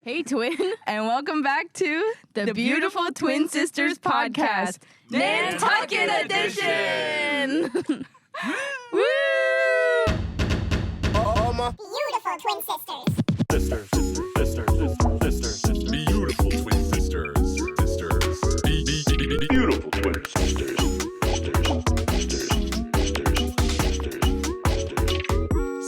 Hey, twin. And welcome back to The Beautiful Twin Sisters Podcast, Nantucket Edition. Woo! All my Beautiful twin sisters. sisters. Beautiful twin sisters. Beautiful twin sisters.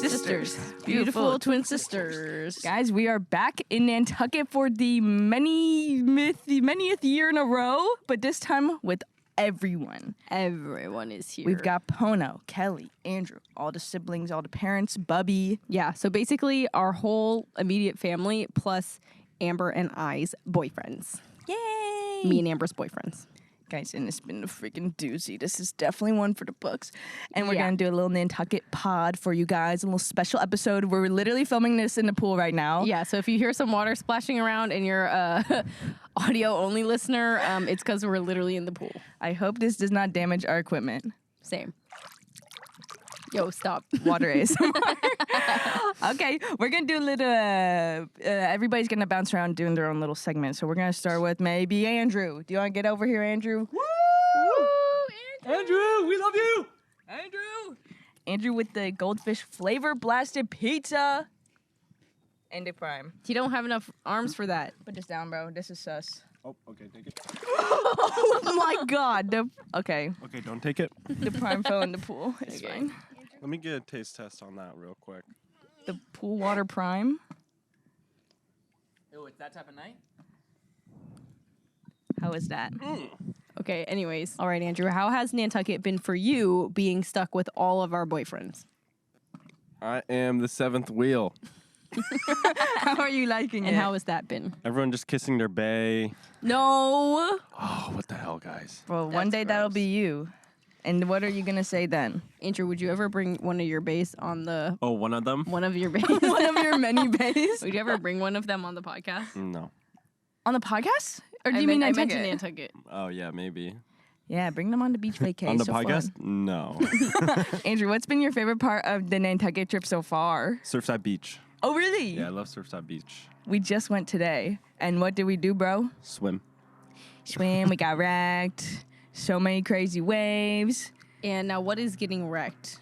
Sisters. Beautiful twin sisters. Guys, we are back in Nantucket for the 20th year in a row, but this time with everyone. Everyone is here. We've got Pono, Kelly, Andrew, all the siblings, all the parents, Bubby. Yeah, so basically our whole immediate family plus Amber and I's boyfriends. Yay! Me and Amber's boyfriends. Guys, and it's been a freaking doozy. This is definitely one for the books. And we're Yeah. going to do a little Nantucket pod for you guys, a little special episode. We're literally filming this in the pool right now. Yeah, so if you hear some water splashing around and you're a audio-only listener, it's because we're literally in the pool. I hope this does not damage our equipment. Same. Yo, stop. Water ASMR. Okay, we're going to do a little, everybody's going to bounce around doing their own little segment. So we're going to start with maybe Andrew. Do you want to get over here, Andrew? Woo! Andrew, we love you. Andrew with the goldfish flavor blasted pizza. And a prime. You don't have enough arms for that. Put this down, bro. This is sus. Oh, okay, take it. Oh my god. Okay, Okay, don't take it. the prime fell in the pool. It's fine. Let me get a taste test on that real quick. The pool water prime. Oh, it's that type of night? How is that? Okay, anyways. All right, Andrew, how has Nantucket been for you being stuck with all of our boyfriends? I am the seventh wheel. How are you liking And it? how has that been? Everyone just kissing their bae. No. Oh, what the hell, guys? Well, one That's day that'll gross. be you. And what are you gonna say then? Andrew, would you ever bring one of your bass on the Oh, one of them? one of your bass? One of your many bays Would you ever bring one of them on the podcast? No. on the podcast, or do I you mean meant Nantucket? Nantucket. Oh, yeah, maybe. Yeah, bring them on the beach vacation. On the so podcast? fun. No. Andrew, what's been your favorite part of the Nantucket trip so far? Surfside Beach. Oh, really? Yeah, I love Surfside Beach. We just went today, and what did we do, bro? Swim. Swim. We got wrecked. So many crazy waves. And now, what is getting wrecked?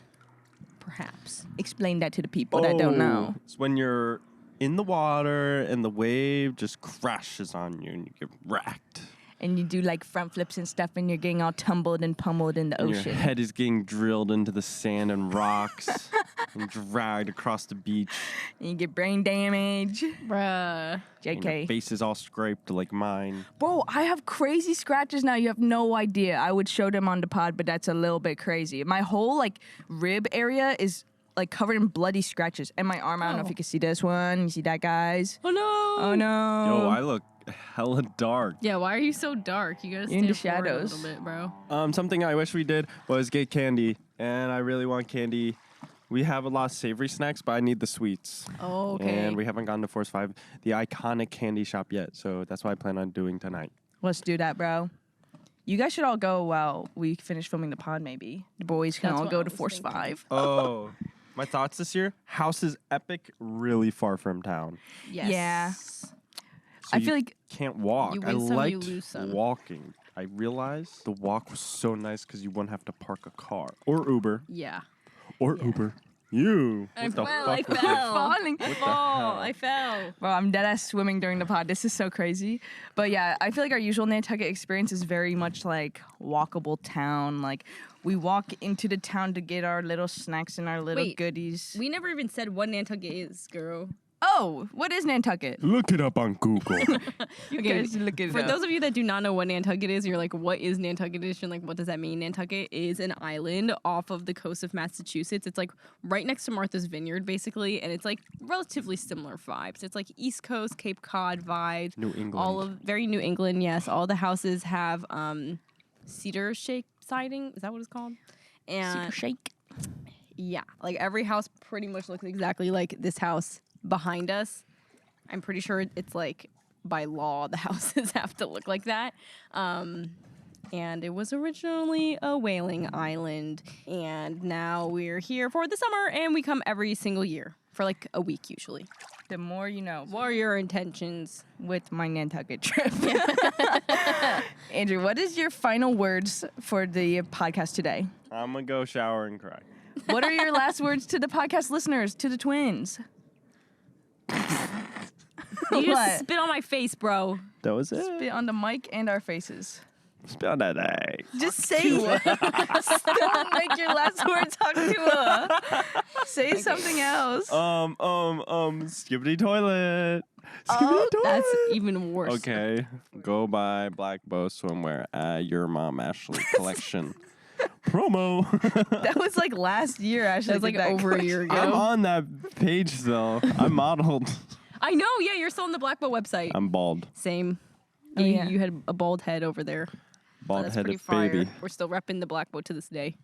Perhaps. Explain that to the people that don't know. It's when you're in the water and the wave just crashes on you and you get wrecked. And you do like front flips and stuff, and you're getting all tumbled and pummeled in the And ocean. your head is getting drilled into the sand and rocks and dragged across the beach. And you get brain damage. Bruh. And JK. your face is all scraped like mine. Bro, I have crazy scratches now. You have no idea. I would show them on the pod, but that's a little bit crazy. My whole like rib area is like covered in bloody scratches. And my arm, I don't know if you can see this one. You see that, guys? Oh, no. Oh, no. Yo, I look hella dark. Yeah, why are you so dark? You gotta You're in stand the forward shadows. a little bit, bro. Something I wish we did was get candy. And I really want candy. We have a lot of savory snacks, but I need the sweets. Oh, okay. And we haven't gone to Force 5, the iconic candy shop yet. So that's what I plan on doing tonight. Let's do that, bro. You guys should all go while we finish filming the pod, maybe. The boys can That's all what go I to was Force thinking. 5. Oh, my thoughts this year? House is epic, really far from town. Yes. Yeah. So I feel you like can't walk. You I win some, you liked lose some. walking. I realized the walk was so nice because you wouldn't have to park a car or Uber Yeah. or Uber. You. What the fell, fuck I was fell. this? falling. What the Oh, hell? I fell. Bro, I'm dead ass swimming during the pod. This is so crazy. But yeah, I feel like our usual Nantucket experience is very much like walkable town. Like we walk into the town to get our little snacks and our little Wait, goodies. We never even said what Nantucket is, girl. Oh, what is Nantucket? Look it up on Google. You Okay, guys look it For up. those of you that do not know what Nantucket is, you're like, what is Nantucket Edition? Like, what does that mean? Nantucket is an island off of the coast of Massachusetts. It's like right next to Martha's Vineyard, basically, and it's like relatively similar vibes. It's like East Coast, Cape Cod vibes. New England. All of very New England, yes. All the houses have cedar shake siding. Is that what it's called? And Super shake. yeah, like every house pretty much looks exactly like this house behind us. I'm pretty sure it's like by law the houses have to look like that. And it was originally a whaling island, and now we're here for the summer, and we come every single year for like a week usually. The more you know. What are your intentions? With my Nantucket trip. Andrew, what is your final words for the podcast today? I'm gonna go shower and cry. What are your last words to the podcast listeners, to the twins? You just What? spit on my face, bro. That was it. Spit on the mic and our faces. Spit on that egg. Just say it. Don't make your last words Hakua. Say something else. Skibbity toilet. Skibbity toilet. That's even worse. Okay. Go buy Black Bow swimwear at your mom Ashley collection. Promo. That was like last year, actually. That was like over a year ago. I'm on that page though. I'm modeled. I know. Yeah, you're still on the Black Bow website. I'm bald. Same. Yeah. You had a bald head over there. Bald That's pretty headed fire. baby. We're still repping the Black Bow to this day.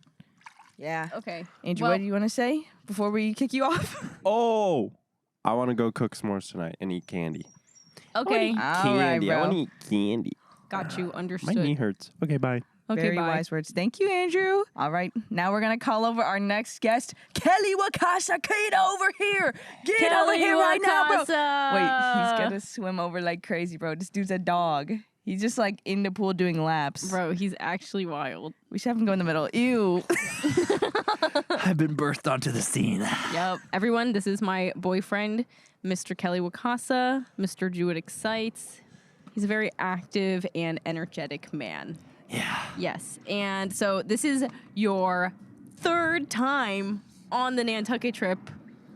Yeah. Okay. Andrew, what do you want to say before we kick you off? Oh, I want to go cook s'mores tonight and eat candy. Okay. All right, Candy. I bro. want to eat candy. Got you. My Understood. knee hurts. Okay, bye. Okay, Very bye. wise words. Thank you, Andrew. All right, now we're gonna call over our next guest, Kelly Wakasa. Get over here. Get over here right now, bro. Wait, he's gonna swim over like crazy, bro. This dude's a dog. He's just like in the pool doing laps. Bro, he's actually wild. We should have him go in the middle. Ew. I've been birthed onto the scene. Yep. Everyone, this is my boyfriend, Mr. Kelly Wakasa. Mr. Jewett Excites. He's a very active and energetic man. Yeah. Yes. And so this is your third time on the Nantucket trip,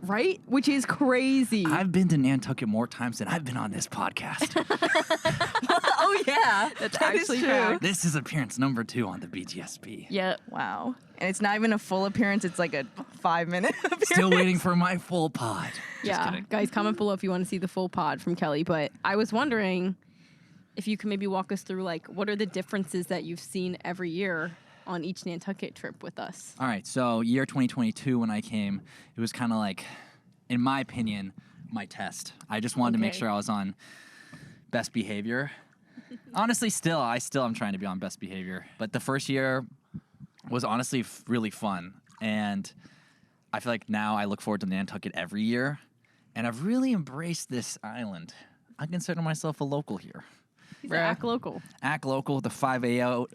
right? Which is crazy. I've been to Nantucket more times than I've been on this podcast. Oh yeah, That's that is actually true. fact. This is appearance number 2 on the BGSP. Yeah. Wow. And it's not even a full appearance. It's like a 5-minute appearance. Still waiting for my full pod. Just Yeah. kidding. Guys, comment below if you want to see the full pod from Kelly. But I was wondering if you could maybe walk us through, like, what are the differences that you've seen every year on each Nantucket trip with us? All right, so year 2022 when I came, it was kind of like, in my opinion, my test. I just wanted to make Okay. sure I was on best behavior. Honestly, I'm trying to be on best behavior. But the first year was honestly really fun. And I feel like now I look forward to Nantucket every year. And I've really embraced this island. I consider myself a local here. He's act local. Act local, the 508.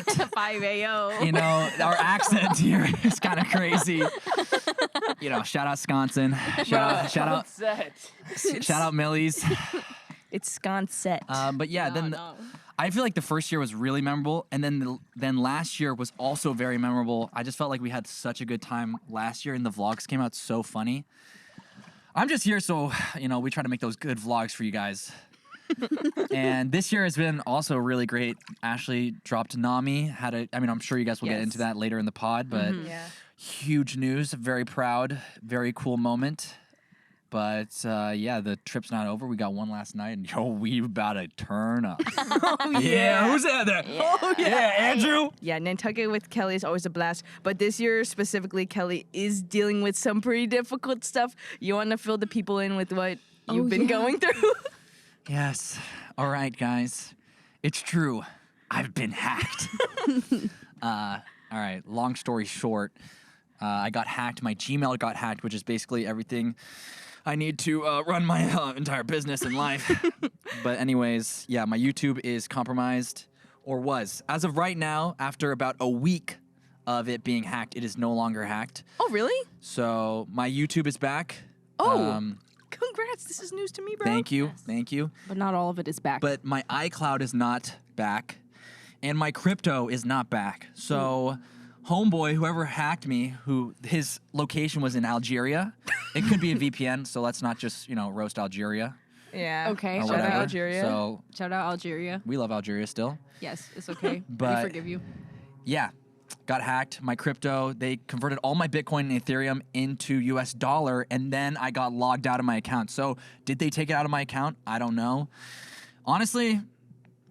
5AO. You know, our accent here is kind of crazy. You know, shout out Wisconsin. Shout out Millie's. It's Sconset. But yeah, then no. I feel like the first year was really memorable, and then last year was also very memorable. I just felt like we had such a good time last year, and the vlogs came out so funny. I'm just here so, you know, we try to make those good vlogs for you guys. And this year has been also really great. Ashley dropped Nami. I'm sure you guys will get Yes. into that later in the pod, but Yeah. huge news. Very proud. Very cool moment. But yeah, the trip's not over. We got one last night, and we about to turn up. Yeah, who's that there? Oh yeah, Andrew. Yeah, Nantucket with Kelly is always a blast. But this year specifically, Kelly is dealing with some pretty difficult stuff. You want to fill the people in with what you've been going through? Yes. All right, guys. It's true. I've been hacked. All right. Long story short, I got hacked. My Gmail got hacked, which is basically everything I need to run my entire business and life. But anyways, yeah, my YouTube is compromised, or was. As of right now, after about a week of it being hacked, it is no longer hacked. Oh, really? So my YouTube is back. Oh. Congrats. This is news to me, bro. Thank you. Thank you. But not all of it is back. But my iCloud is not back, and my crypto is not back. So, homeboy, whoever hacked me, who his location was in Algeria, it could be a VPN. So let's not just roast Algeria Yeah. Okay. or Shout whatever. out. Algeria. So Shout out Algeria. we love Algeria still. Yes, it's okay. But- we forgive you. Yeah, got hacked. My crypto, they converted all my Bitcoin and Ethereum into US dollar, and then I got logged out of my account. So did they take it out of my account? I don't know. Honestly,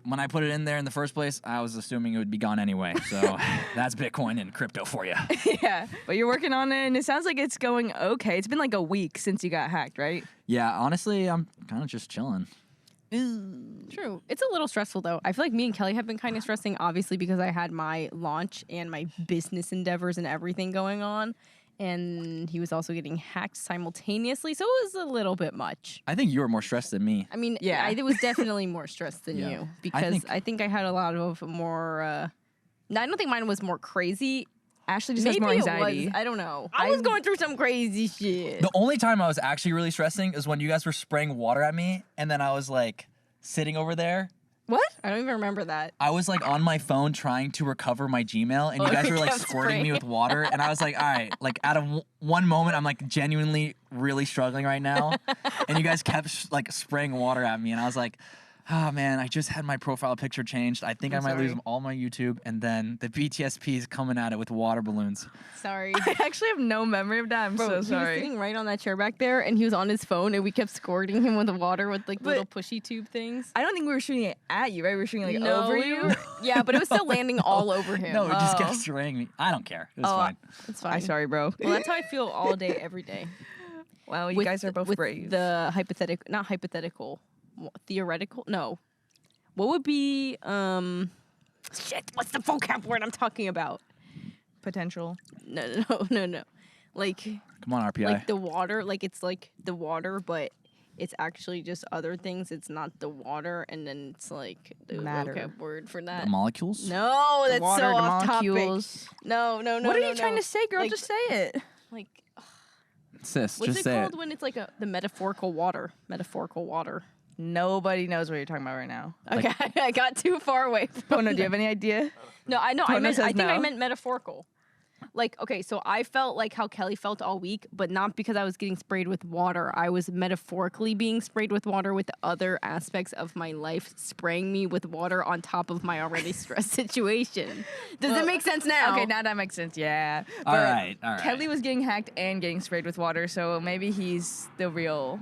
when I put it in there in the first place, I was assuming it would be gone anyway. So that's Bitcoin and crypto for you. Yeah. But you're working on it, and it sounds like it's going okay. It's been like a week since you got hacked, right? Yeah, honestly, I'm kind of just chilling. True. It's a little stressful, though. I feel like me and Kelly have been kind of stressing, obviously, because I had my launch and my business endeavors and everything going on. and he was also getting hacked simultaneously, so it was a little bit much. I think you were more stressed than me. I mean, Yeah. it was definitely more stressed than Yeah. you because I think I had a lot of more. No, I don't think mine was more crazy. Ashley just Maybe has more it anxiety. was. I don't know. I was going through some crazy shit. The only time I was actually really stressing is when you guys were spraying water at me, and then I was like sitting over there. What? I don't even remember that. I was like on my phone trying to recover my Gmail, and you guys you were like kept squirting me spraying. with water, and I was like, all right, like out of one moment, I'm like genuinely really struggling right now, and you guys kept like spraying water at me, and I was like, oh man, I just had my profile picture changed. I think I might lose sorry. all my YouTube, and then the BTSP is coming at it with water balloons. Sorry. I actually have no memory of that. I'm Bro, so he was sorry. sitting right on that chair back there, and he was on his phone, and we kept squirting him with the water with like But- little pushy tube things. I don't think we were shooting it at you, right? We were shooting like No, over we you. were- yeah, but it was still landing all over him. No, it just kept Oh. spraying me. I don't care. It was Oh, fine. it's fine. I'm sorry, bro. Well, that's how I feel all day, every day. Well, you With guys are both with brave. The not hypothetical, theoretical. No, what would be shit? What's the vocab word I'm talking about? Potential. No. Like Come on, RPI. like the water. Like it's like the water, but it's actually just other things. It's not the water, and then it's like the Matter. vocab word for the that. molecules? No, The that's water, so the off molecules. topic. No. What are you trying to say, girl? Like- Just say it. Like, Sis, what's just it say called it. when it's like the metaphorical water? Metaphorical water. Nobody knows what you're talking about right now. Okay, I got too far away. From Pono, do you have any idea? No, I know. Pono says I think I no. meant metaphorical. Like, okay, so I felt like how Kelly felt all week, but not because I was getting sprayed with water. I was metaphorically being sprayed with water with other aspects of my life spraying me with water on top of my already stressed situation. Does it make sense now? Okay, now that makes sense. Yeah. All But right. Kelly was getting hacked and getting sprayed with water, so maybe he's the real.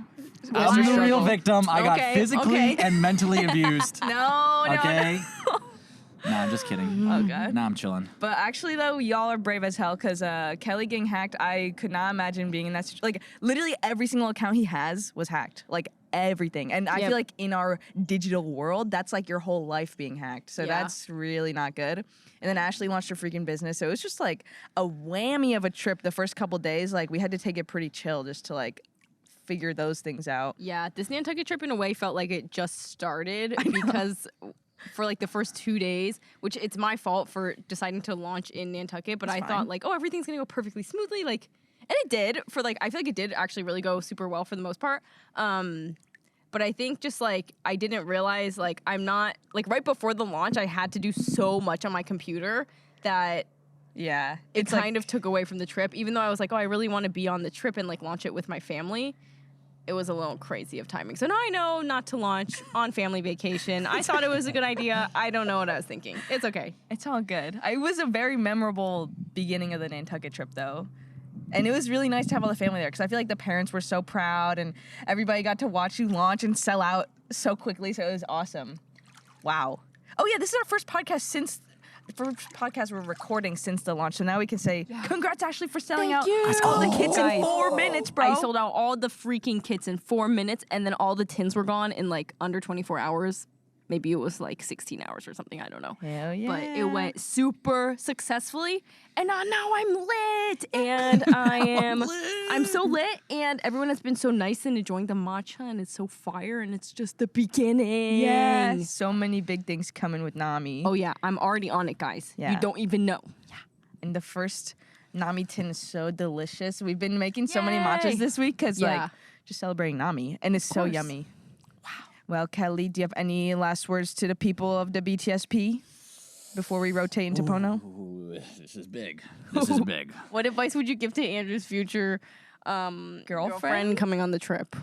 I'm Mr. the real Struggle. victim. I got Okay, physically okay. and mentally abused. No. Okay? No, I'm just kidding. Oh god. Nah, I'm chilling. But actually, though, y'all are brave as hell because Kelly getting hacked, I could not imagine being in that situation. Like, literally every single account he has was hacked. Like, everything. And I Yep. feel like in our digital world, that's like your whole life being hacked. So Yeah. that's really not good. And then Ashley launched her freaking business. So it was just like a whammy of a trip the first couple days. Like, we had to take it pretty chill just to, like, figure those things out. Yeah, this Nantucket trip in a way felt like it just started because for like the first 2 days, which it's my fault for deciding to launch in Nantucket, but I thought like, oh, everything's gonna go perfectly smoothly, like, and it did for like, I feel like it did actually really go super well for the most part. But I think just like I didn't realize like I'm not like right before the launch, I had to do so much on my computer that Yeah. it It's like, kind of took away from the trip, even though I was like, oh, I really want to be on the trip and like launch it with my family. It was a little crazy of timing. So now I know not to launch on family vacation. I thought it was a good idea. I don't know what I was thinking. It's okay. It's all good. It was a very memorable beginning of the Nantucket trip, though. And it was really nice to have all the family there because I feel like the parents were so proud and everybody got to watch you launch and sell out so quickly. So it was awesome. Wow. Oh, yeah, this is our first podcast we're recording since the launch. So now we can say, congrats, Ashley, for selling Thank out you. all the kits in Guys. 4 minutes, bro. I sold out all the freaking kits in 4 minutes, and then all the tins were gone in like under 24 hours. Maybe it was like 16 hours or something. I don't know. Hell yeah. But it went super successfully, and now I'm lit, and I'm so lit, and everyone has been so nice and enjoying the matcha, and it's so fire, and it's just the beginning. Yeah. So many big things coming with Nami. Oh yeah, I'm already on it, guys. Yeah. You don't even know. And the first Nami tin is so delicious. We've been making so many Yay. matchas this week because Yeah. like just celebrating Nami, and it's so course. yummy. Wow. Well, Kelly, do you have any last words to the people of the BTSP before we rotate into Pono? Ooh, this is big. This is big. What advice would you give to Andrew's future girlfriend coming on the trip,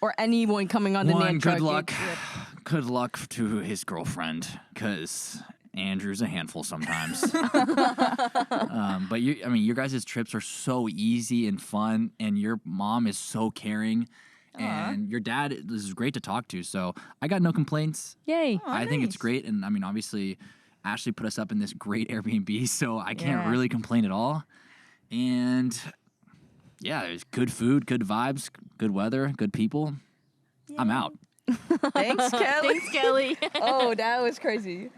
or anyone coming on the One, Nantucket good luck. trip? Good luck to his girlfriend, because Andrew's a handful sometimes. But your guys' trips are so easy and fun, and your mom is so caring, and your dad is great to talk to. So I got no complaints. Yay! I think it's nice. great, and I mean, obviously, Ashley put us up in this great Airbnb, so I can't Yeah. really complain at all. And yeah, there's good food, good vibes, good weather, good people. I'm out. Thanks, Kelly. Thanks, Kelly. Oh, that was crazy.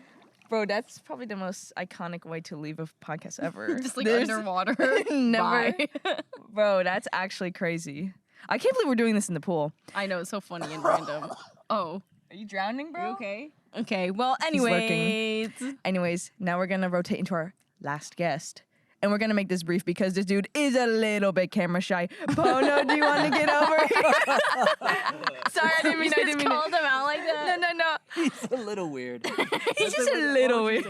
Bro, that's probably the most iconic way to leave a podcast ever. Just like There's underwater. never. Bye. Bro, that's actually crazy. I can't believe we're doing this in the pool. I know, it's so funny and random. Oh. Are you drowning, bro? You okay? Okay, well, lurking. anyways. Anyways, now we're gonna rotate into our last guest. And we're gonna make this brief because this dude is a little bit camera shy. Pono, do you want to get over here? Sorry, I didn't mean You just called him out like that? No. He's a little weird. He's just a little weird.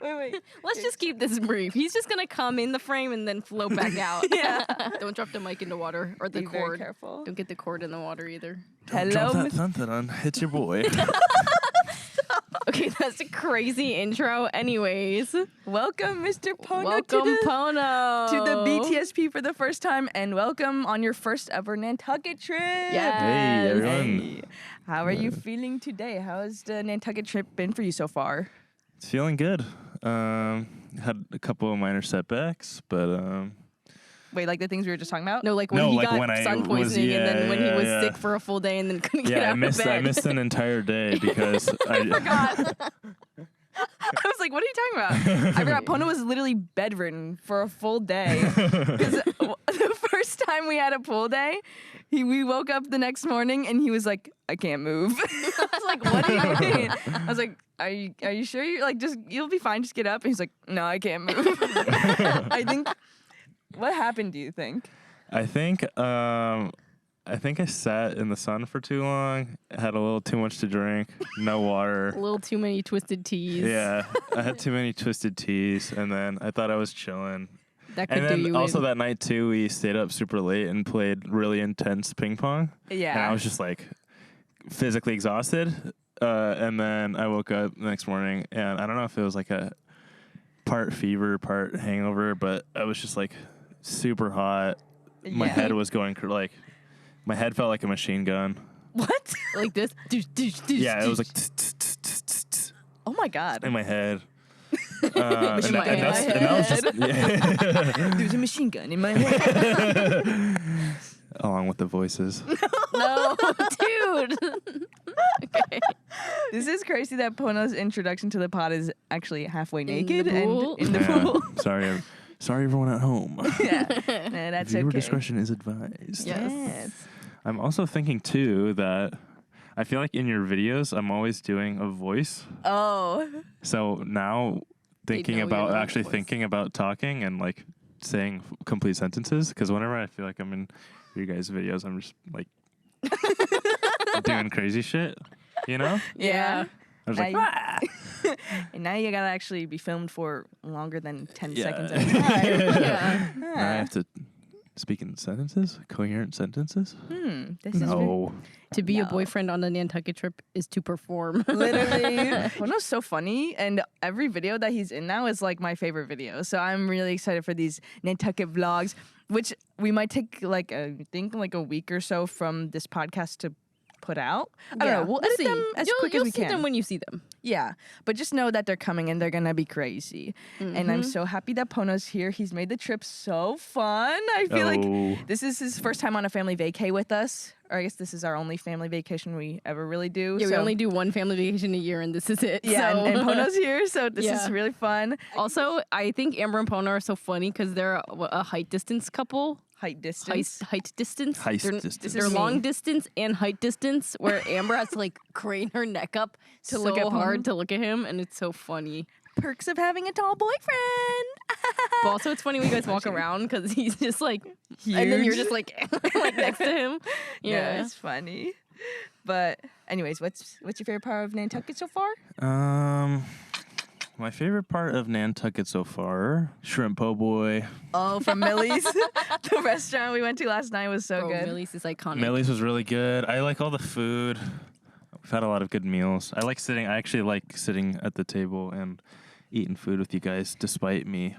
Wait. Let's just keep this brief. He's just gonna come in the frame and then float back out. Yeah. Don't drop the mic into water or the Be very cord. careful. Don't get the cord in the water either. Hello, Drop that something on. It's your boy. Okay, that's a crazy intro. Anyways, welcome, Mr. Pono, welcome Pono to the BTSP for the first time, and welcome on your first ever Nantucket trip. Yes. Hey, everyone. Hey. How are you feeling today? How has the Nantucket trip been for you so far? It's feeling good. Had a couple of minor setbacks, but Wait, like the things we were just talking about? No, like when No, he like got when I sun was- poisoning and then when he was yeah. sick for a full day and then couldn't get yeah, out I missed of bed. I missed an entire day because I I was like, what are you talking about? I forgot Pono was literally bedridden for a full day. Because the first time we had a pool day, we woke up the next morning and he was like, I can't move. I was like, what do you mean? I was like, are you sure you'll be fine, just get up? And he's like, no, I can't move. I think, what happened, do you think? I think I sat in the sun for too long, had a little too much to drink, no water. A little too many twisted teas. Yeah, I had too many twisted teas, and then I thought I was chilling. That could And do then you also in. that night too, we stayed up super late and played really intense ping pong. Yeah. And I was just like physically exhausted. And then I woke up the next morning, and I don't know if it was like a part fever, part hangover, but I was just like super hot. My Yeah. head was going my head felt like a machine gun. What? Like this. Yeah, it was like Oh my God. in my head. In my And that was just There's a machine gun in my head. along with the voices. No, dude. Okay. This is crazy that Pono's introduction to the pod is actually halfway naked the pool? and in the Yeah. pool. Sorry everyone at home. Yeah, no, that's Viewer okay. discretion is advised. Yes. I'm also thinking too that I feel like in your videos I'm always doing a voice. Oh, So now thinking know about your actually voice. thinking about talking and like saying complete sentences, because whenever I feel like I'm in your guys' videos, I'm just like doing crazy shit, you know? yeah. I was like, I- And now you gotta actually be filmed for longer than 10 Yeah. seconds at a time. Yeah. now I have to speak in sentences, coherent sentences. This is No. To be a No. boyfriend on a Nantucket trip is to perform. literally. Pono's so funny, and every video that he's in now is like my favorite video. So I'm really excited for these Nantucket vlogs, which we might take like a week or so from this podcast to put out. I don't know. We'll edit them as quick as we You'll see can. them when you see them. Yeah, but just know that they're coming and they're gonna be crazy. And I'm so happy that Pono's here. He's made the trip so fun. I feel like this is his first time on a family vacay with us. Or I guess this is our only family vacation we ever really do. Yeah, we so- only do one family vacation a year, and this is it. Yeah, so. and Pono's here, so this Yeah. is really fun. Also, I think Amber and Pono are so funny because they're a height distance couple. Height distance. Height distance. Heist They're, distance. They're This is long me. distance and height distance, where Amber has to like crane her neck up To so look at hard Pono? to look at him, and it's so funny. Perks of having a tall boyfriend. But also, it's funny when you guys walk around because he's just like, and then you're just like, like next to him. Yeah, Yeah. it's funny. But anyways, what's your favorite part of Nantucket so far? My favorite part of Nantucket so far, shrimp po' boy. Oh, from Millie's. The restaurant we went to last night was so Bro, good. Millie's is iconic. Millie's was really good. I like all the food. We've had a lot of good meals. I actually like sitting at the table and eating food with you guys, despite me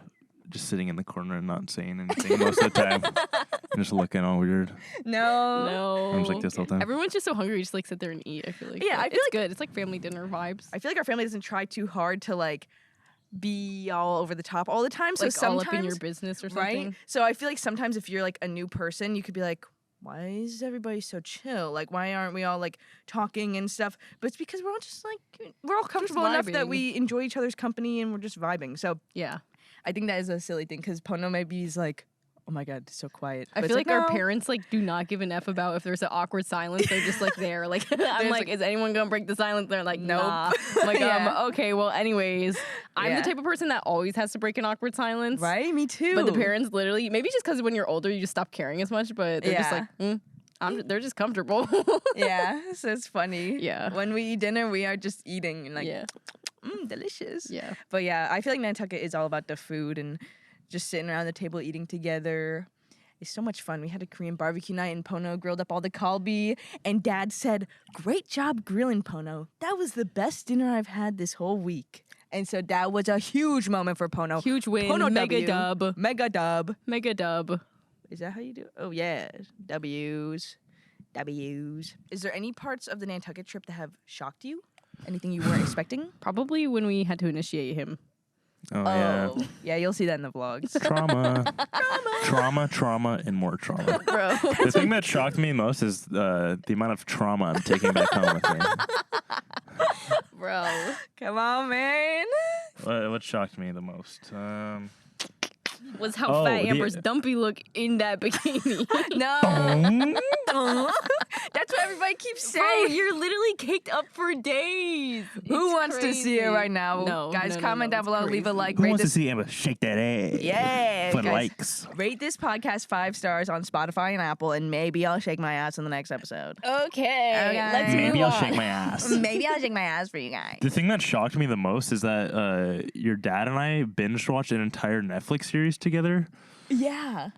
just sitting in the corner and not saying anything most of the time. And just looking all weird. No. No. I'm just like this all the time. Everyone's just so hungry, you just like sit there and eat. I feel like. Yeah, But I feel it's like- good. It's like family dinner vibes. I feel like our family doesn't try too hard to like be all over the top all the time. So like all sometimes, up in your business or something. right? So I feel like sometimes if you're like a new person, you could be like, why is everybody so chill? Like, why aren't we all like talking and stuff? But it's because we're all just like, we're all comfortable enough that vibing. we enjoy each other's company and we're just vibing. So Yeah. I think that is a silly thing because Pono maybe is like, oh my God, it's so quiet. I But feel it's like our no. parents like do not give an F about if there's an awkward silence. They're just like there. Like I'm There's, like, is anyone gonna break the silence? They're like, Nope. nah. I'm like, Yeah. okay, well, anyways, I'm Yeah. the type of person that always has to break an awkward silence. Right? Me too. But the parents literally, maybe just because when you're older, you just stop caring as much. But they're just Yeah. like, they're just comfortable. Yeah, so it's funny. Yeah. When we eat dinner, we are just eating and like, Yeah. Delicious. Yeah. But yeah, I feel like Nantucket is all about the food and just sitting around the table eating together. It's so much fun. We had a Korean barbecue night and Pono grilled up all the kalbi. And Dad said, "Great job grilling, Pono. That was the best dinner I've had this whole week." And so that was a huge moment for Pono. Huge win. Pono Mega W. dub. Mega dub. Mega dub. Is that how you do it? Oh, yeah. W's. W's. Is there any parts of the Nantucket trip that have shocked you? Anything you weren't expecting? Probably when we had to initiate him. Oh, yeah. Yeah, you'll see that in the vlogs. Trauma, and more trauma. Bro. The thing that shocked me most is the amount of trauma I'm taking back home with me. Bro. Come on, man. What shocked me the most? Was how Oh, fat the- Amber's dumpy look in that bikini. No. That's what everybody keeps Bro, saying. you're literally caked up for days. Who It's wants to see it crazy. right now? No, Guys, no, comment down it's below, leave a crazy. like, Who rate wants to this. see Amber shake that ass? Yeah, For guys, likes. rate this podcast 5 stars on Spotify and Apple, and maybe I'll shake my ass in the next episode. Okay, Okay. let's Maybe move I'll on. shake my ass. Maybe I'll shake my ass for you guys. The thing that shocked me the most is that your dad and I binge watched an entire Netflix series together. Yeah.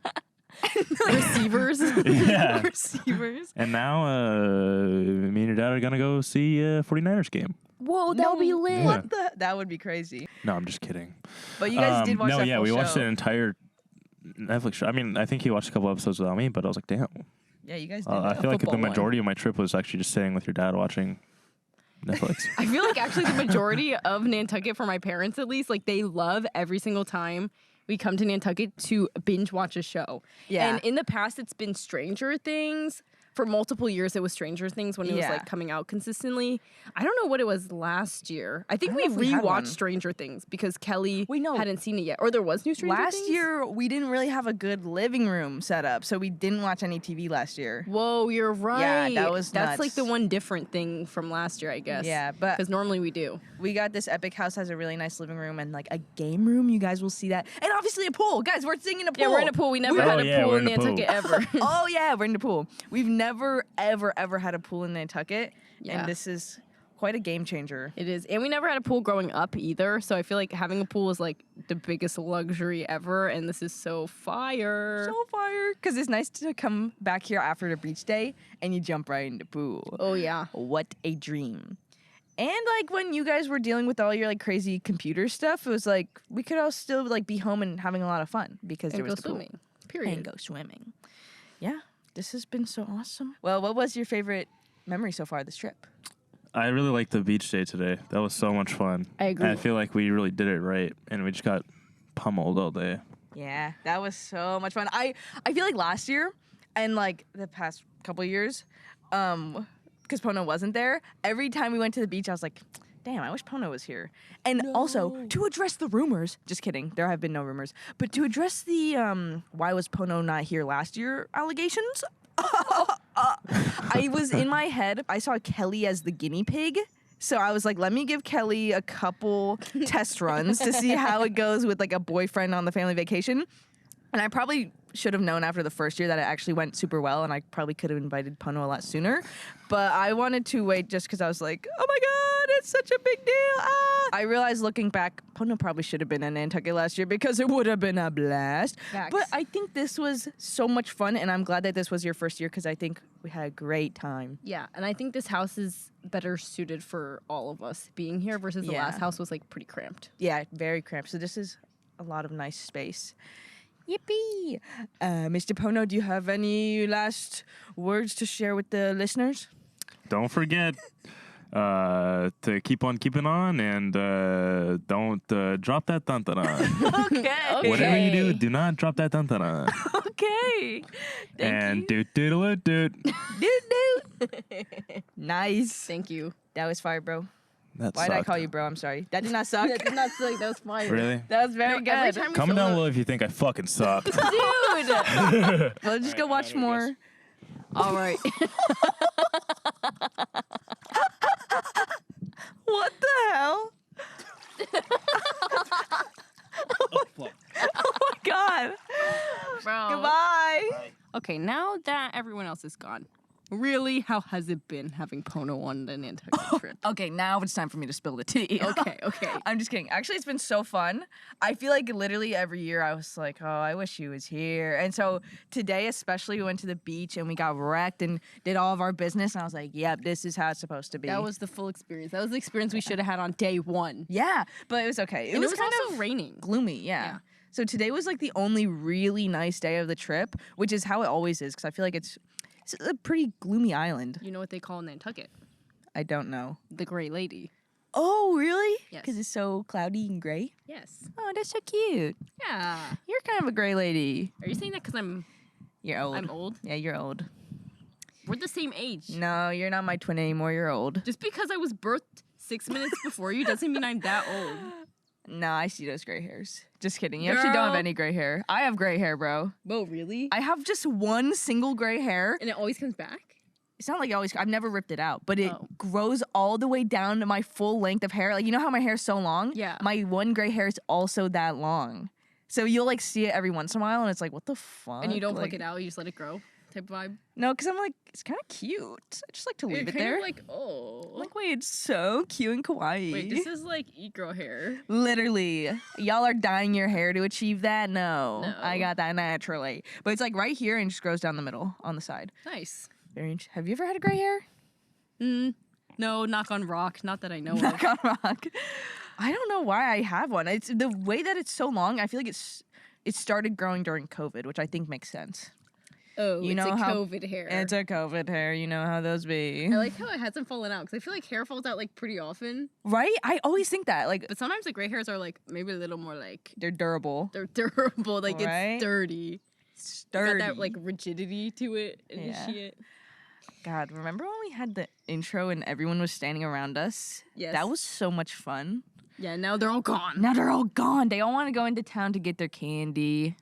Receivers. Yeah. Receivers. And now me and your dad are going to go see a 49ers game. Whoa, that'll be lit. Yeah. What the? That would be crazy. No, I'm just kidding. But you guys did watch no, that yeah, full we watched show. an entire Netflix show. I mean, I think he watched a couple episodes without me, but I was like, damn. Yeah, you guys did. I feel like the football one. majority of my trip was actually just sitting with your dad watching Netflix. I feel like actually the majority of Nantucket, for my parents at least, like they love every single time we come to Nantucket to binge watch a show. Yeah. And in the past, it's been Stranger Things. For multiple years, it was Stranger Things when it was Yeah. like coming out consistently. I don't know what it was last year. I think I we don't know if we had one. rewatched Stranger Things because Kelly Wait, no. hadn't seen it yet. Or there was new Stranger Last Things? year, we didn't really have a good living room set up, so we didn't watch any TV last year. Whoa, you're right. that was That's like nuts. the one different thing from last year, I guess. Yeah, but Because normally we do. we got this epic house, has a really nice living room and like a game room. You guys will see that. And obviously a pool. Guys, we're sitting in a pool. Yeah, we're in a pool. We never had a yeah, pool we're in in a pool. Nantucket ever. Oh yeah, we're in the pool. We've never, ever had a pool in Nantucket. Yeah. And this is quite a game changer. It is. And we never had a pool growing up either. So I feel like having a pool is like the biggest luxury ever. And this is so fire. So fire. Because it's nice to come back here after the beach day and you jump right in the pool. Oh, yeah. What a dream. And like when you guys were dealing with all your like crazy computer stuff, it was like we could all still like be home and having a lot of fun because there And was go the pool. swimming. Period. And go swimming. Yeah, this has been so awesome. Well, what was your favorite memory so far this trip? I really liked the beach day today. That was so much fun. I agree. And I feel like we really did it right, and we just got pummeled all day. Yeah, that was so much fun. I feel like last year and like the past couple years, because Pono wasn't there, every time we went to the beach, I was like, damn, I wish Pono was here. And also, to address the rumors, just kidding, there have been no rumors, but to address the why was Pono not here last year allegations, I was in my head, I saw Kelly as the guinea pig. So I was like, let me give Kelly a couple test runs to see how it goes with like a boyfriend on the family vacation. And I probably should have known after the first year that it actually went super well, and I probably could have invited Pono a lot sooner. But I wanted to wait just because I was like, oh my God, it's such a big deal. Ah. I realized looking back, Pono probably should have been in Nantucket last year because it would have been a blast. Facts. But I think this was so much fun, and I'm glad that this was your first year because I think we had a great time. Yeah. And I think this house is better suited for all of us being here versus the Yeah. last house was like pretty cramped. Yeah, very cramped. So this is a lot of nice space. Yippee! Mr. Pono, do you have any last words to share with the listeners? Don't forget, to keep on keeping on, and don't drop that dun-dun-dun. Okay. Whatever you do, do not drop that dun-dun-dun. Okay. And doot-doodle-doot. Dude. Nice. Thank you. That was fire, bro. That Why did I sucked. call you bro? I'm sorry. That did not suck. That did not suck. That was fire. Really? That was very No, every good. time we Comment fill down up- below if you think I fucking sucked. Dude. Well, just go watch more. All right. What the hell? Oh my god. Bro. Goodbye. Okay, now that everyone else is gone, really, how has it been having Pono on the Nantucket trip? Okay, now it's time for me to spill the tea. Okay. I'm just kidding. Actually, it's been so fun. I feel like literally every year I was like, oh, I wish he was here. And so today, especially, we went to the beach and we got wrecked and did all of our business. And I was like, yep, this is how it's supposed to be. That was the full experience. That was the experience we should have had on day one. yeah, but it was okay. It was kind also raining. gloomy, yeah. So today was like the only really nice day of the trip, which is how it always is because I feel like it's a pretty gloomy island. You know what they call Nantucket? I don't know. The Gray Lady. Oh, really? Yes. Because it's so cloudy and gray? Yes. Oh, that's so cute. Yeah. You're kind of a gray lady. Are you saying that because I'm You're old. old? Yeah, you're old. We're the same age. No, you're not my twin anymore. You're old. Just because I was birthed 6 minutes before you doesn't mean I'm that old. No, I see those gray hairs. Just kidding. You actually don't have Girl. any gray hair. I have gray hair, bro. Whoa, really? I have just one single gray hair. And it always comes back? It's not like I've never ripped it out, but it Oh. grows all the way down to my full length of hair. Like, you know how my hair's so long? Yeah. My one gray hair is also that long. So you'll like see it every once in a while and it's like, what the fuck? And you don't like, pluck it out, you just let it grow type of vibe? No, because I'm like, it's kind of cute. I just like to leave You're it kind there. of like, oh. I'm like, wait, it's so cute and kawaii. Wait, this is like e-girl hair. Literally. Y'all are dyeing your hair to achieve that? No. No. I got that naturally. But it's like right here and just grows down the middle on the side. Nice. Very Have you ever had a gray hair? No, knock on rock. Not that I know Knock of. on rock. I don't know why I have one. It's the way that it's so long. I feel like it started growing during COVID, which I think makes sense. Oh, You it's know a how- COVID hair. It's a COVID hair. You know how those be. I like how it hasn't fallen out because I feel like hair falls out like pretty often. Right? I always think that. Like, But sometimes the gray hairs are like maybe a little more like they're durable. they're durable, like Right? it's sturdy. Sturdy. Got that like rigidity to it and Yeah. shit. God, remember when we had the intro and everyone was standing around us? Yes. That was so much fun. Yeah, now they're all gone. Now they're all gone. They all want to go into town to get their candy.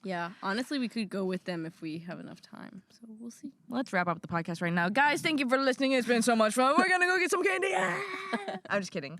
Yeah, honestly, we could go with them if we have enough time. So we'll see. Let's wrap up the podcast right now. Guys, thank you for listening. It's been so much fun. We're going to go get some candy. I'm just kidding.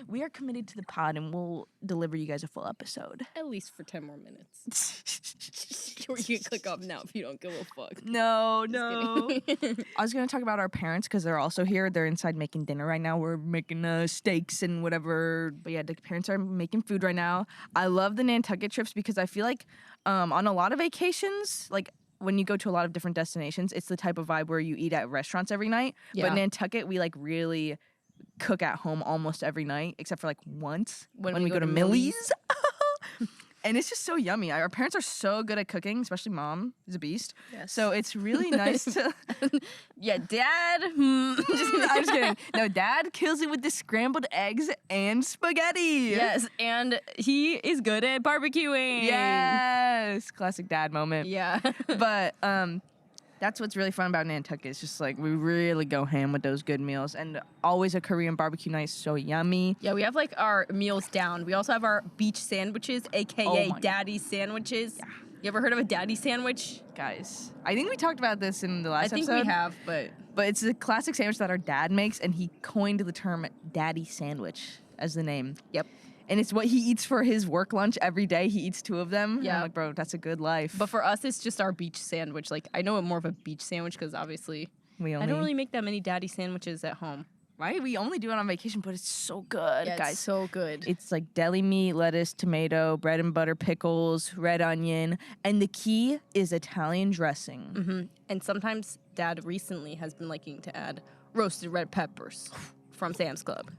We are committed to the pod and we'll deliver you guys a full episode. At least for 10 more minutes. Or you can click off now if you don't give a fuck. No, Just kidding. I was going to talk about our parents because they're also here. They're inside making dinner right now. We're making steaks and whatever. But yeah, the parents are making food right now. I love the Nantucket trips because I feel like on a lot of vacations, like when you go to a lot of different destinations, it's the type of vibe where you eat at restaurants every night. Yeah. But Nantucket, we like really cook at home almost every night, except for like once when we go to Millie's. And it's just so yummy. Our parents are so good at cooking, especially mom is a beast. Yes. So it's really nice to. Yeah, dad. I'm just kidding. No, dad kills it with the scrambled eggs and spaghetti. Yes, and he is good at barbecuing. Yes. Classic dad moment. Yeah. But that's what's really fun about Nantucket. It's just like we really go ham with those good meals. And always a Korean barbecue night is so yummy. Yeah, we have like our meals down. We also have our beach sandwiches, aka Oh my daddy sandwiches. You ever heard of a daddy sandwich? Guys, I think we talked about this in the last I think episode. we have, but But it's a classic sandwich that our dad makes, and he coined the term daddy sandwich as the name. yep. And it's what he eats for his work lunch every day. He eats 2 of them. And Yeah. I'm like, bro, that's a good life. But for us, it's just our beach sandwich. Like I know it more of a beach sandwich because obviously we I don't really make that many daddy sandwiches at home. right? We only do it on vacation, but it's so good, Yeah, guys. it's so good. It's like deli meat, lettuce, tomato, bread and butter, pickles, red onion, and the key is Italian dressing. And sometimes dad recently has been liking to add roasted red peppers from Sam's Club.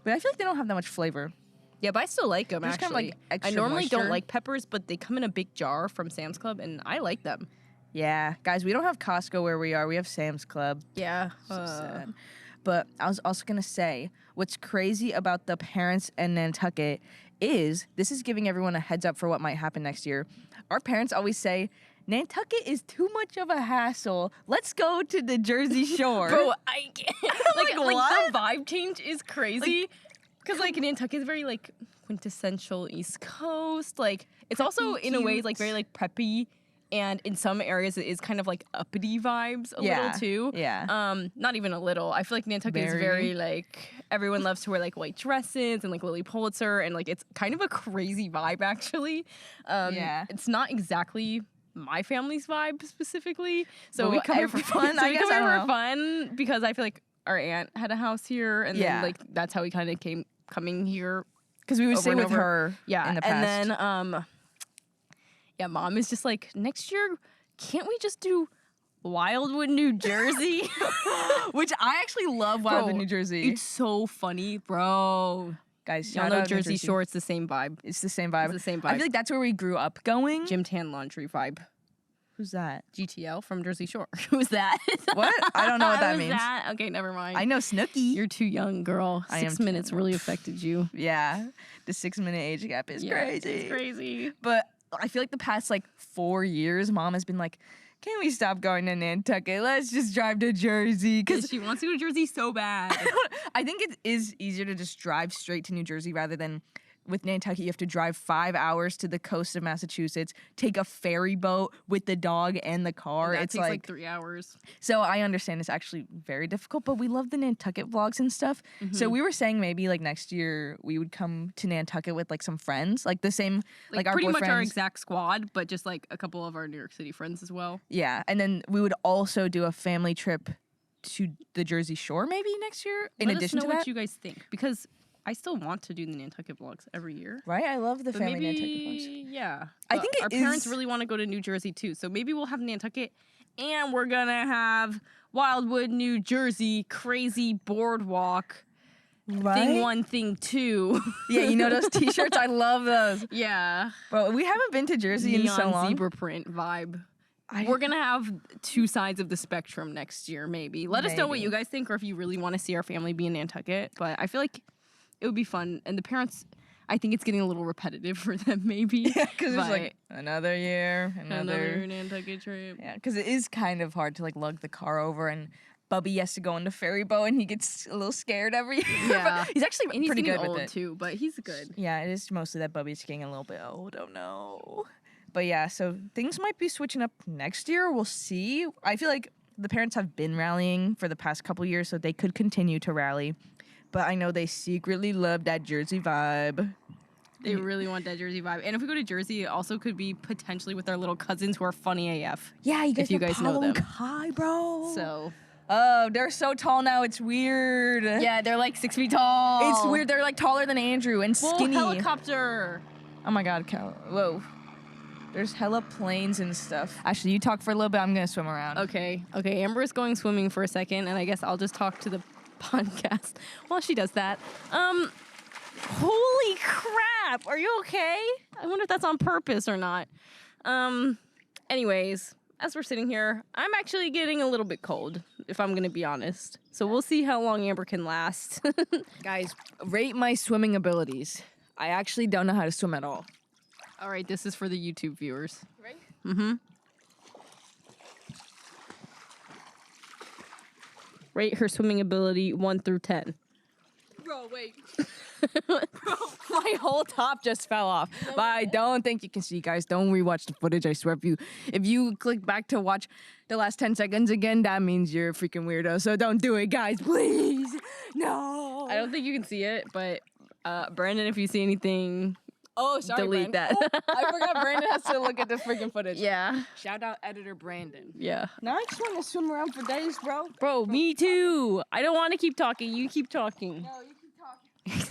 But I feel like they don't have that much flavor. Yeah, but I still like them, They're just kinda actually. like I extra normally don't moisture. like peppers, but they come in a big jar from Sam's Club, and I like them. Yeah, guys, we don't have Costco where we are. We have Sam's Club. Yeah. So sad. But I was also gonna say, what's crazy about the parents in Nantucket is this is giving everyone a heads up for what might happen next year. Our parents always say, Nantucket is too much of a hassle. Let's go to the Jersey Shore. Bro, I can't. like what? the vibe change is crazy. Because like Nantucket is very like quintessential East Coast. Like it's also in a way like very like preppy. And in some areas, it is kind of like uppity vibes a little too. Yeah. Not even a little. I feel like Nantucket is very like everyone loves to wear like white dresses and like Lily Pulitzer, and like it's kind of a crazy vibe actually. It's not exactly my family's vibe specifically. So But we come here for fun. So I we guess, come I here don't for know. fun because I feel like our aunt had a house here, and then like that's how we kind of came coming here. Because we would over stay and with over. her in the past. And then Mom is just like, next year, can't we just do Wildwood, New Jersey? Which I actually love Wildwood, Bro, New Jersey. It's so funny, bro. Guys, Y'all shout know out New Jersey Shore, it's the same vibe. It's the same vibe. It's the same I vibe. feel like that's where we grew up going. Gym Tan Laundry vibe. Who's that? GTL from Jersey Shore. Who's that? What? I don't know what that Who's means. that? Okay, never mind. I know Snooki. You're too young, girl. I am 6 too minutes really affected you. Yeah. The 6-minute age gap is crazy. It's crazy. But I feel like the past like 4 years, Mom has been like, can we stop going to Nantucket? Let's just drive to Jersey. Because She wants to go to Jersey so bad. I think it is easier to just drive straight to New Jersey rather than with Nantucket, you have to drive 5 hours to the coast of Massachusetts, take a ferry boat with the dog and the car. That it's takes like 3 hours. So I understand it's actually very difficult, but we love the Nantucket vlogs and stuff. So we were saying maybe like next year we would come to Nantucket with like some friends, like the same, like our pretty much our boyfriends. exact squad, but just like a couple of our New York City friends as well. Yeah, and then we would also do a family trip to the Jersey Shore maybe next year. In Let addition us know to that, what you guys think, because I still want to do the Nantucket vlogs every year. right? I love the But family maybe, Nantucket vlogs. yeah. I But think it our parents is- really want to go to New Jersey too. So maybe we'll have Nantucket, and we're gonna have Wildwood, New Jersey, crazy boardwalk. Right? Thing 1, thing 2. Yeah, you know those T-shirts? I love those. Yeah. But we haven't been to Jersey in so Neon long. zebra print vibe. We're gonna have 2 sides of the spectrum next year, maybe. Let us know what Maybe. you guys think, or if you really want to see our family be in Nantucket. But I feel like it would be fun, and the parents, I think it's getting a little repetitive for them, maybe. Because it's like another year, another Nantucket trip. Yeah, because it is kind of hard to like lug the car over, and Bubby has to go on the ferry boat, and he gets a little scared every year. Yeah. But he's actually And he's pretty getting good old with it. too, but he's good. Yeah, it is mostly that Bubby's getting a little bit old. Oh no. But yeah, so things might be switching up next year. We'll see. I feel like the parents have been rallying for the past couple years, so they could continue to rally. But I know they secretly love that Jersey vibe. They really want that Jersey vibe. And if we go to Jersey, it also could be potentially with our little cousins who are funny AF. Yeah, you guys, If you guys know them. Kai, bro. So Oh, they're so tall now. It's weird. yeah, they're like 6 feet tall. It's weird. They're like taller than Andrew and Whoa, skinny. helicopter. Oh my God, whoa. There's hella planes and stuff. Actually, you talk for a little bit. I'm gonna swim around. Okay, Amber is going swimming for a second, and I guess I'll just talk to the podcast while she does that. Holy crap! Are you okay? I wonder if that's on purpose or not. Anyways, as we're sitting here, I'm actually getting a little bit cold, if I'm gonna be honest. So we'll see how long Amber can last. Guys, rate my swimming abilities. I actually don't know how to swim at all. All right, this is for the YouTube viewers. Right? Mm-hmm. Rate her swimming ability 1 through 10. Bro, wait. Bro, my whole top just fell off. But I don't think you can see, guys. Don't rewatch the footage. I swear, if you click back to watch the last 10 seconds again, that means you're a freaking weirdo. So don't do it, guys, please. No. I don't think you can see it, but Brandon, if you see anything, Oh, sorry, delete Brandon. that. Oh, I forgot Brandon has to look at the freaking footage. yeah. Shout out editor Brandon. Yeah. Now I just want to swim around for days, bro. Bro, me too. I don't want to keep talking. You keep talking. No, you keep talking.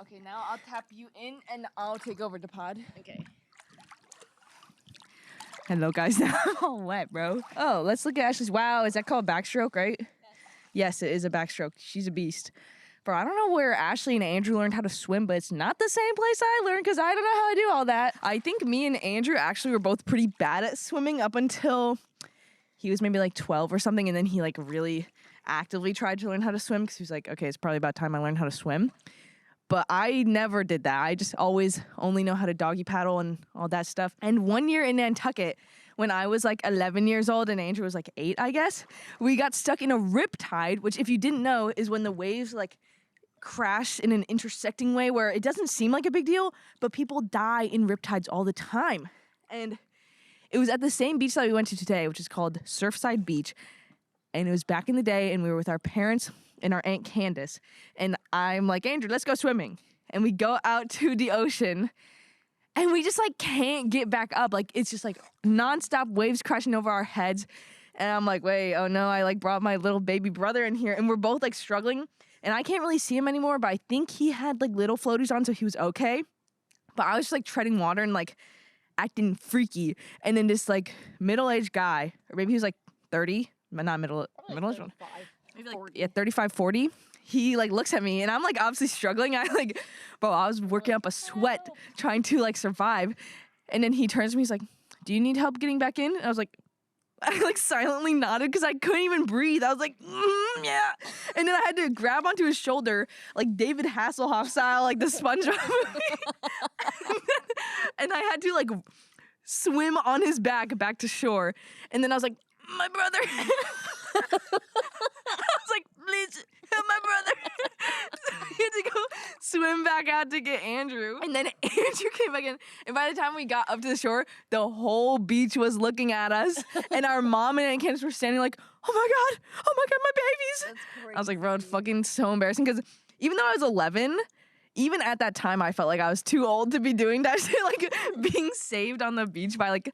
Okay, now I'll tap you in and I'll take over the pod. Okay. Hello, guys. Now I'm all wet, bro. Oh, let's look at Ashley's. Wow, is that called backstroke, right? Yes, it is a backstroke. She's a beast. Bro, I don't know where Ashley and Andrew learned how to swim, but it's not the same place I learned because I don't know how to do all that. I think me and Andrew actually were both pretty bad at swimming up until he was maybe like 12 or something, and then he like really actively tried to learn how to swim because he was like, okay, it's probably about time I learned how to swim. But I never did that. I just always only know how to doggy paddle and all that stuff. And one year in Nantucket, when I was like 11 years old and Andrew was like 8, I guess, we got stuck in a riptide, which if you didn't know is when the waves like crash in an intersecting way where it doesn't seem like a big deal, but people die in riptides all the time. And it was at the same beach that we went to today, which is called Surfside Beach. And it was back in the day, and we were with our parents and our Aunt Candace. And I'm like, Andrew, let's go swimming. And we go out to the ocean, and we just like can't get back up. Like it's just like nonstop waves crashing over our heads. And I'm like, wait, oh no, I like brought my little baby brother in here, and we're both like struggling. And I can't really see him anymore, but I think he had like little floaties on, so he was okay. But I was just like treading water and like acting freaky. And then this like middle-aged guy, or maybe he was like 30, but not middle-aged. Maybe like 35, 40. He like looks at me and I'm like obviously struggling. I was working up a sweat trying to like survive. And then he turns to me, he's like, do you need help getting back in? And I was like, I like silently nodded because I couldn't even breathe. I was like, yeah. And then I had to grab onto his shoulder, like David Hasselhoff style, like the SpongeBob movie. And I had to like swim on his back to shore. And then I was like, my brother. I was like, please help my brother. So I had to go swim back out to get Andrew. And then Andrew came back in. And by the time we got up to the shore, the whole beach was looking at us. And our mom and Aunt Candace were standing like, oh my God, my babies. That's crazy. I was like, bro, it's fucking so embarrassing. Because even though I was 11, even at that time, I felt like I was too old to be doing that shit. Like being saved on the beach by like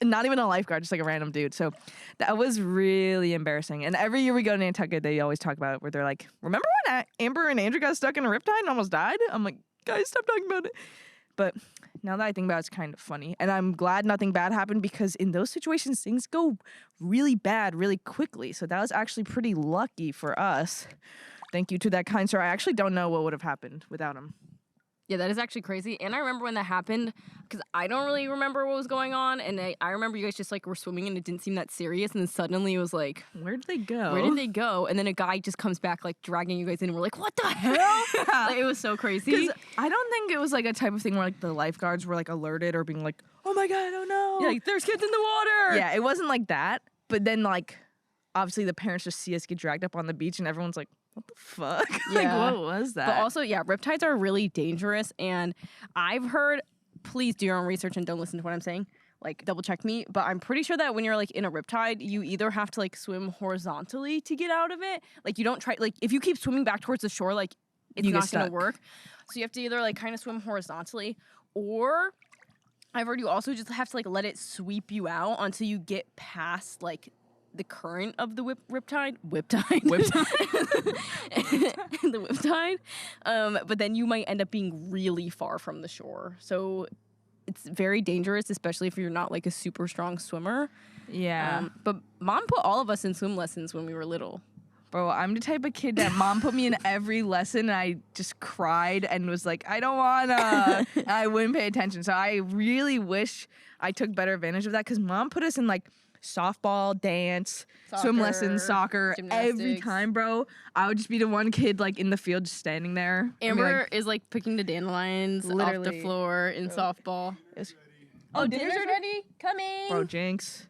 not even a lifeguard, just like a random dude. So that was really embarrassing. And every year we go to Nantucket, they always talk about it where they're like, remember when Amber and Andrew got stuck in a riptide and almost died? I'm like, guys, stop talking about it. But now that I think about it, it's kind of funny. And I'm glad nothing bad happened because in those situations, things go really bad really quickly. So that was actually pretty lucky for us. Thank you to that kind sir. I actually don't know what would have happened without him. Yeah, that is actually crazy. And I remember when that happened, because I don't really remember what was going on. And I remember you guys just like were swimming and it didn't seem that serious. And then suddenly it was like, Where did they go? where did they go? And then a guy just comes back like dragging you guys in. And we're like, what the hell? Like, it was so crazy. Because I don't think it was like a type of thing where like the lifeguards were like alerted or being like, oh my God, oh no. Yeah, like, there's kids in the water. Yeah, it wasn't like that. But then like, obviously the parents just see us get dragged up on the beach and everyone's like, what the fuck? Like, Yeah. what was that? But also, yeah, riptides are really dangerous. And I've heard, please do your own research and don't listen to what I'm saying. Like, double check me. But I'm pretty sure that when you're like in a riptide, you either have to like swim horizontally to get out of it. Like, you don't try, like, if you keep swimming back towards the shore, like, it's You get not going to stuck. work. So you have to either like kind of swim horizontally, or I've heard you also just have to like let it sweep you out until you get past like the current of the riptide. The whiptide. But then you might end up being really far from the shore. So it's very dangerous, especially if you're not like a super strong swimmer. yeah. But mom put all of us in swim lessons when we were little. Bro, I'm the type of kid that mom put me in every lesson and I just cried and was like, I don't wanna. And I wouldn't pay attention. So I really wish I took better advantage of that because mom put us in like softball, dance, swim Soccer, lessons, soccer. Every gymnastics. time, bro, I would just be the one kid like in the field just standing there. and be Amber like, is like picking the dandelions off Literally. the floor in softball. oh, dinner's ready? Coming. Bro, jinx.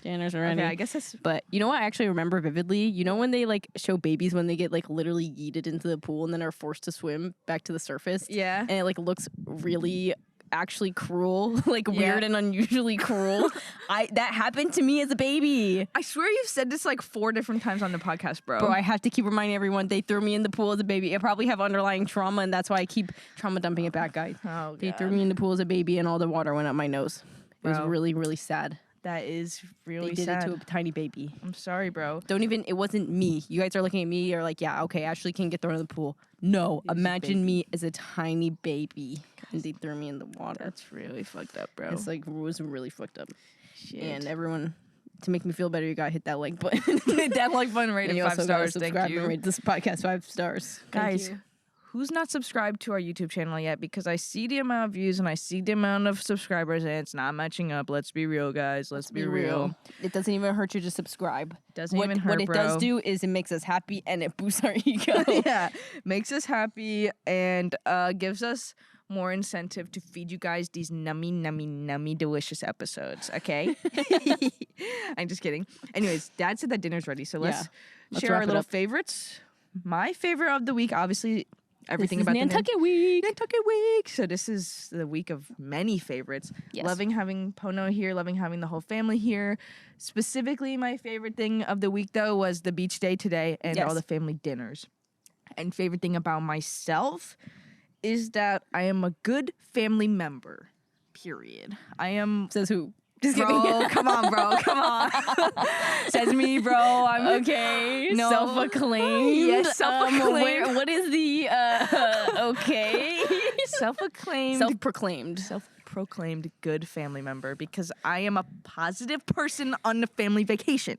Dinner's ready. Okay, I guess that's But you know what I actually remember vividly? You know when they like show babies when they get like literally yeeted into the pool and then are forced to swim back to the surface? yeah. And it like looks really actually cruel, like Yeah. weird and unusually cruel. That happened to me as a baby. I swear you've said this like 4 different times on the podcast, bro. Bro, I have to keep reminding everyone they threw me in the pool as a baby. I probably have underlying trauma and that's why I keep trauma dumping it back, guys. Oh, They God. threw me in the pool as a baby and all the water went up my nose. It was Bro. really, really sad. That is really They did sad. it to a tiny baby. I'm sorry, bro. It wasn't me. You guys are looking at me, you're like, yeah, okay, Ashley can get thrown in the pool. No, He's a imagine me as a tiny baby. And they threw me in the water. That's really fucked up, bro. It's like, it was really fucked up. Shit. And everyone, to make me feel better, you gotta hit that like button. that like fun And rated you 5 also gotta stars. Thank subscribe you. and rate this podcast 5 stars. Thank Guys, you. who's not subscribed to our YouTube channel yet, because I see the amount of views and I see the amount of subscribers and it's not matching up. Let's be real, guys. Let's be real. It doesn't even hurt you to subscribe. Doesn't what, even hurt, What it bro. does do is it makes us happy and it boosts our ego. Yeah, makes us happy and gives us more incentive to feed you guys these nummy delicious episodes, okay? I'm just kidding. Anyways, Dad said that dinner's ready, so let's share wrap our it little up. favorites. My favorite of the week, obviously, everything This is about Nantucket week. Nantucket week. So this is the week of many favorites. Yes. Loving having Pono here, loving having the whole family here. Specifically, my favorite thing of the week, though, was the beach day today and Yes. all the family dinners. And favorite thing about myself is that I am a good family member, period. I am... Says who? Just Bro, kidding. come on, bro, come on. Says me, bro. I'm Okay. No. Self-acclaimed. Yes, self-acclaimed. What is the okay? self-acclaimed, Self-proclaimed. self-proclaimed good family member because I am a positive person on the family vacation.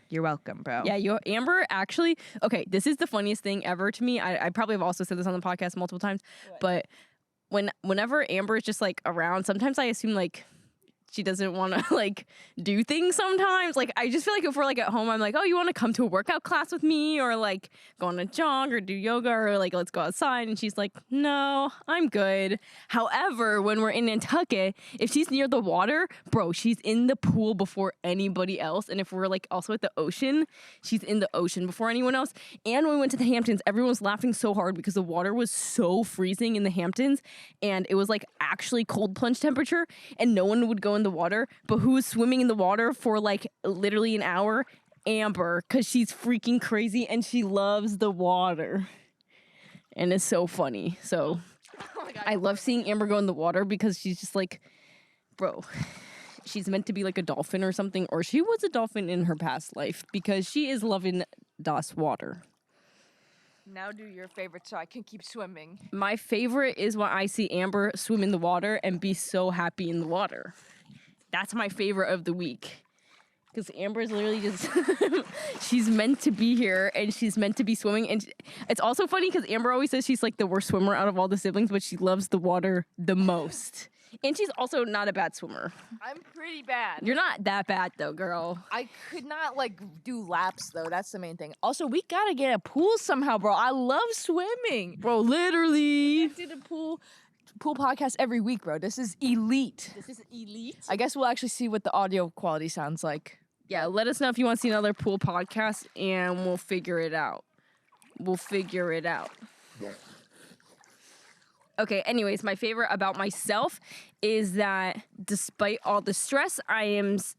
You're welcome, bro. Yeah, Amber actually. Okay, this is the funniest thing ever to me. I probably have also said this on the podcast multiple times, but whenever Amber is just like around, sometimes I assume like she doesn't want to like do things sometimes. Like I just feel like if we're like at home, I'm like, oh, you want to come to a workout class with me or like go on a jog or do yoga or like let's go outside. And she's like, no, I'm good. However, when we're in Nantucket, if she's near the water, bro, she's in the pool before anybody else. And if we're like also at the ocean, she's in the ocean before anyone else. And when we went to the Hamptons, everyone was laughing so hard because the water was so freezing in the Hamptons and it was like actually cold plunge temperature and no one would go in the water, but who was swimming in the water for like literally an hour? Amber, because she's freaking crazy and she loves the water. And it's so funny. So I love seeing Amber go in the water because she's just like, bro, she's meant to be like a dolphin or something, or she was a dolphin in her past life because she is loving das water. Now do your favorite so I can keep swimming. My favorite is when I see Amber swim in the water and be so happy in the water. That's my favorite of the week. Because Amber's literally just, she's meant to be here and she's meant to be swimming. And it's also funny because Amber always says she's like the worst swimmer out of all the siblings, but she loves the water the most. And she's also not a bad swimmer. I'm pretty bad. You're not that bad though, girl. I could not like do laps though. That's the main thing. Also, we gotta get a pool somehow, bro. I love swimming. Bro, literally. Do the pool podcast every week, bro. This is elite. This is elite. I guess we'll actually see what the audio quality sounds like. Yeah, let us know if you want to see another pool podcast and we'll figure it out. Okay, anyways, my favorite about myself is that despite all the stress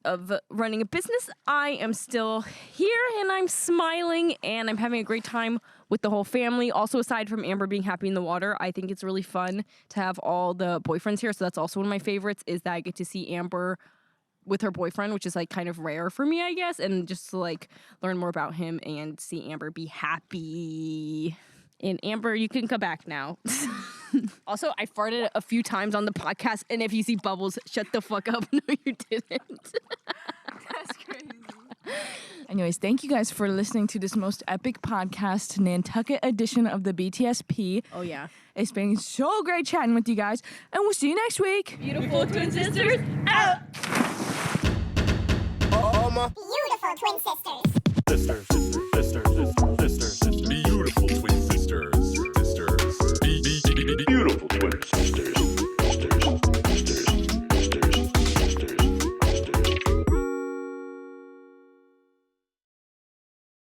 of running a business, I am still here and I'm smiling and I'm having a great time with the whole family. Also, aside from Amber being happy in the water, I think it's really fun to have all the boyfriends here. So that's also one of my favorites is that I get to see Amber with her boyfriend, which is like kind of rare for me, I guess, and just to like learn more about him and see Amber be happy. And Amber, you can come back now. Also, I farted a few times on the podcast, and if you see bubbles, shut the fuck up. No, you didn't. That's crazy. Anyways, thank you guys for listening to this most epic podcast, Nantucket edition of the BTSP. Oh, yeah. It's been so great chatting with you guys, and we'll see you next week. Beautiful twin sisters, out!